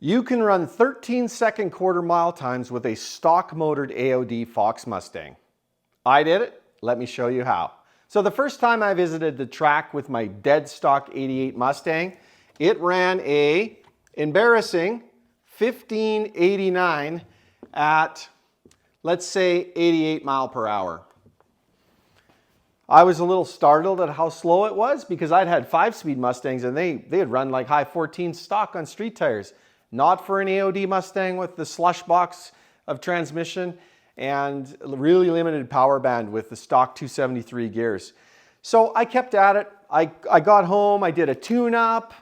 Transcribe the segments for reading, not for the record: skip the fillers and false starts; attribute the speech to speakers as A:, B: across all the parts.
A: You can run 13-second quarter-mile times with a stock-motored AOD Fox Mustang. I did it. Let me show you how. So the first time I visited the track with my dead stock 88 Mustang, it ran a embarrassing 1589 at, let's say, 88 mile per hour. I was a little startled at how slow it was because I'd had 5-speed Mustangs and they had run like high 14 stock on street tires. Not for an AOD Mustang with the slush box of transmission and really limited power band with the stock 273 gears. So I kept at it. I got home, I did a tune-up,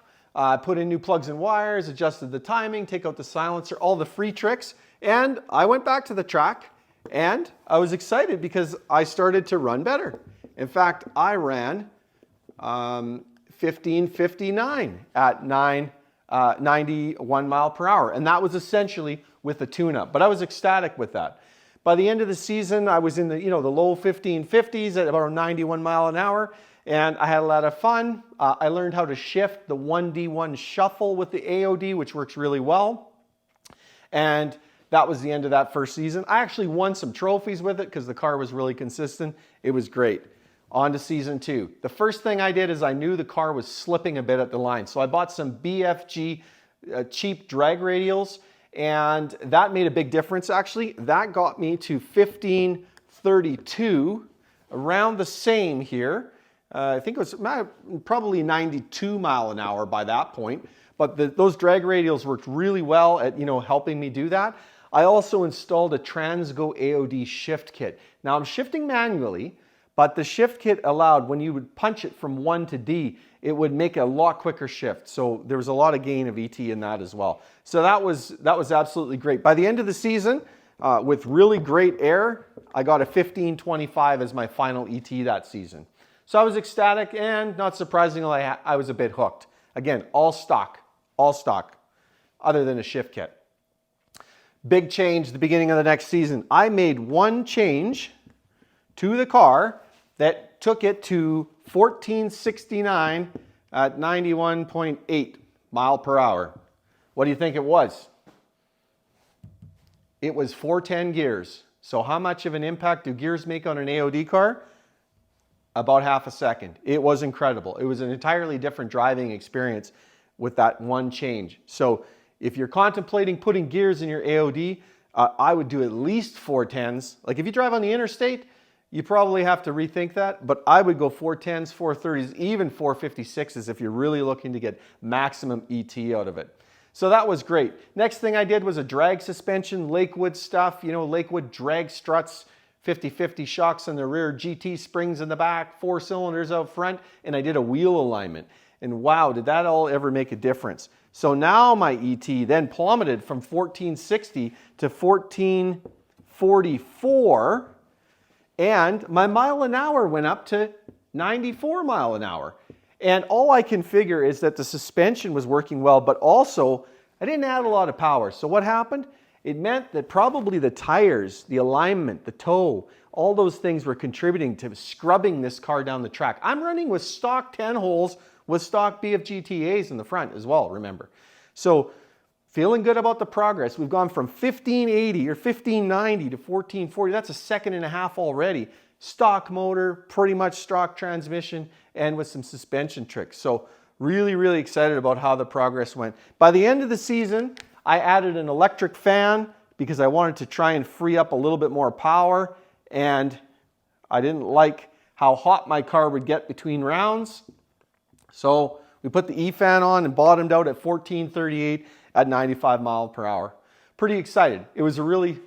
A: put in new plugs and wires, adjusted the timing, take out the silencer, all the free tricks, and I went back to the track and I was excited because I started to run better. In fact, I ran 1559 at 91 mile per hour, and that was essentially with a tune-up, but I was ecstatic with that. By the end of the season, I was in the low 1550s at about 91 mile an hour, and I had a lot of fun. I learned how to shift the 1D1 shuffle with the AOD, which works really well, and that was the end of that first season. I actually won some trophies with it because the car was really consistent. It was great. On to season 2. The first thing I did is I knew the car was slipping a bit at the line. So I bought some BFG cheap drag radials, and that made a big difference actually. That got me to 1532, around the same here. I think it was probably 92 mile an hour by that point. But those drag radials worked really well at helping me do that. I also installed a Transgo AOD shift kit. Now I'm shifting manually, but the shift kit allowed, when you would punch it from 1 to D, it would make a lot quicker shift. So there was a lot of gain of ET in that as well. So that was absolutely great. By the end of the season, with really great air, I got a 1525 as my final ET that season. So I was ecstatic, and not surprisingly, I was a bit hooked. Again, all stock, other than a shift kit. Big change at the beginning of the next season. I made one change to the car that took it to 1469 at 91.8 mile per hour. What do you think it was? It was 410 gears. So how much of an impact do gears make on an AOD car? About half a second. It was incredible. It was an entirely different driving experience with that one change. So if you're contemplating putting gears in your AOD, I would do at least 410s. Like if you drive on the interstate, you probably have to rethink that, but I would go 410s, 430s, even 456s if you're really looking to get maximum ET out of it. So that was great. Next thing I did was a drag suspension, Lakewood stuff, Lakewood drag struts, 50-50 shocks in the rear, GT springs in the back, 4 cylinders out front, and I did a wheel alignment. And wow, did that all ever make a difference. So now my ET then plummeted from 1460 to 1444, and my mile an hour went up to 94 mile an hour. And all I can figure is that the suspension was working well, but also I didn't add a lot of power. So what happened? It meant that probably the tires, the alignment, the toe, all those things were contributing to scrubbing this car down the track. I'm running with stock 10 holes with stock BFGTAs in the front as well, remember. So feeling good about the progress. We've gone from 1580 or 1590 to 1440. That's a second and a half already. Stock motor, pretty much stock transmission, and with some suspension tricks. So really, really excited about how the progress went. By the end of the season, I added an electric fan because I wanted to try and free up a little bit more power, and I didn't like how hot my car would get between rounds. So we put the E-fan on and bottomed out at 1438 at 95 miles per hour. Pretty excited. It was a really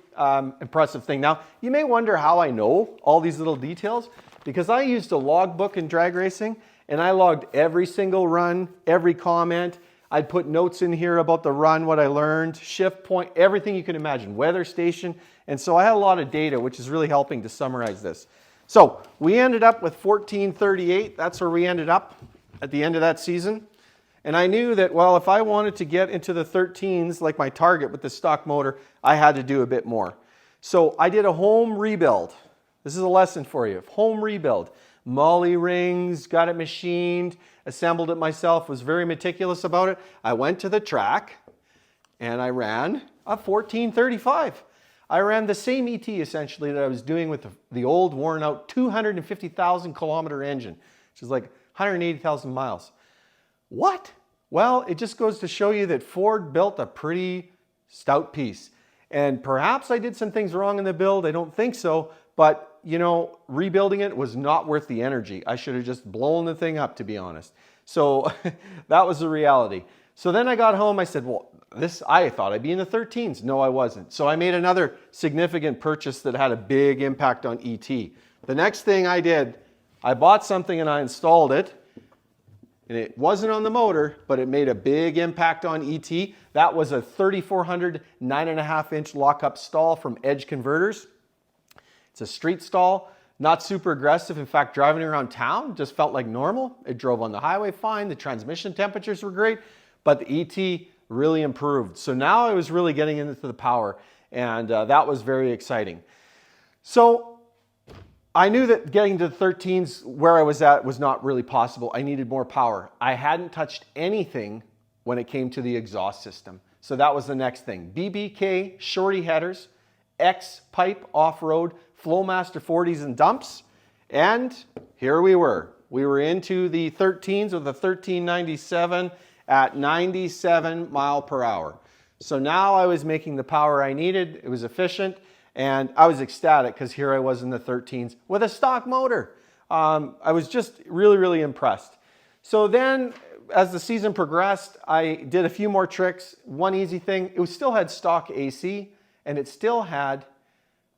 A: impressive thing. Now, you may wonder how I know all these little details, because I used a logbook in drag racing, and I logged every single run, every comment. I'd put notes in here about the run, what I learned, shift point, everything you can imagine, weather station. And so I had a lot of data, which is really helping to summarize this. So we ended up with 1438. That's where we ended up at the end of that season. And I knew that, well, if I wanted to get into the 13s, like my target with the stock motor, I had to do a bit more. So I did a home rebuild. This is a lesson for you. Home rebuild. Molly rings, got it machined, assembled it myself, was very meticulous about it. I went to the track, and I ran a 1435. I ran the same ET essentially that I was doing with the old worn out 250,000 kilometer engine, which is like 180,000 miles. What? Well, it just goes to show you that Ford built a pretty stout piece. And perhaps I did some things wrong in the build. I don't think so. But, you know, rebuilding it was not worth the energy. I should have just blown the thing up, to be honest. So that was the reality. So then I got home. I said, well, I thought I'd be in the 13s. No, I wasn't. So I made another significant purchase that had a big impact on ET. The next thing I did, I bought something and I installed it. And it wasn't on the motor, but it made a big impact on ET. That was a 3400 9.5-inch lockup stall from Edge Converters. It's a street stall, not super aggressive. In fact, driving around town just felt like normal. It drove on the highway fine. The transmission temperatures were great, but the ET really improved. So now I was really getting into the power, and that was very exciting. So I knew that getting to the 13s where I was at was not really possible. I needed more power. I hadn't touched anything when it came to the exhaust system. So that was the next thing. BBK shorty headers, X-pipe off-road, Flowmaster 40s and dumps. And here we were. We were into the 13s with the 1397 at 97 mile per hour. So now I was making the power I needed. It was efficient. And I was ecstatic because here I was in the 13s with a stock motor. I was just really, really impressed. So then as the season progressed, I did a few more tricks. One easy thing, it still had stock AC and it still had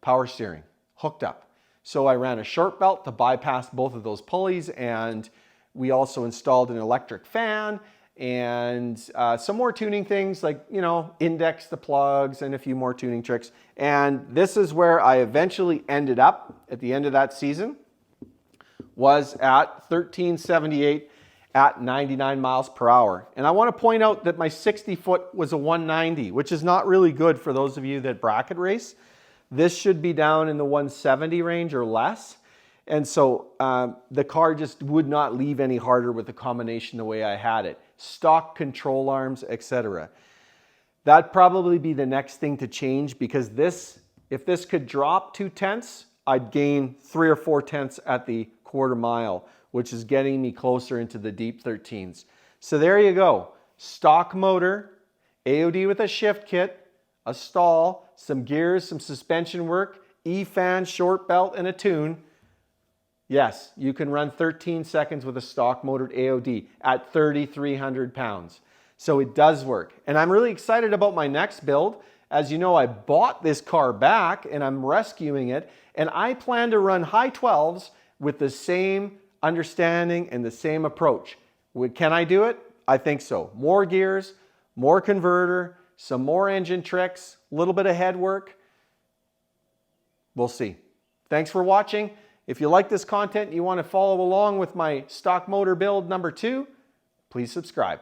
A: power steering hooked up. So I ran a short belt to bypass both of those pulleys, and we also installed an electric fan and some more tuning things like, you know, index the plugs and a few more tuning tricks. And this is where I eventually ended up at the end of that season, was at 1378 at 99 miles per hour. And I want to point out that my 60 foot was a 190, which is not really good for those of you that bracket race. This should be down in the 170 range or less. And so the car just would not leave any harder with the combination the way I had it. Stock control arms, etc. That'd probably be the next thing to change, because if this could drop 2/10, I'd gain 3 or 4 tenths at the quarter mile, which is getting me closer into the deep 13s. So there you go. Stock motor, AOD with a shift kit, a stall, some gears, some suspension work, E-fan, short belt, and a tune. Yes, you can run 13 seconds with a stock motored AOD at 3,300 pounds. So it does work. And I'm really excited about my next build. As you know, I bought this car back and I'm rescuing it. And I plan to run high 12s with the same understanding and the same approach. Can I do it? I think so. More gears, more converter, some more engine tricks, a little bit of head work. We'll see. Thanks for watching. If you like this content and you want to follow along with my stock motor build number 2, please subscribe.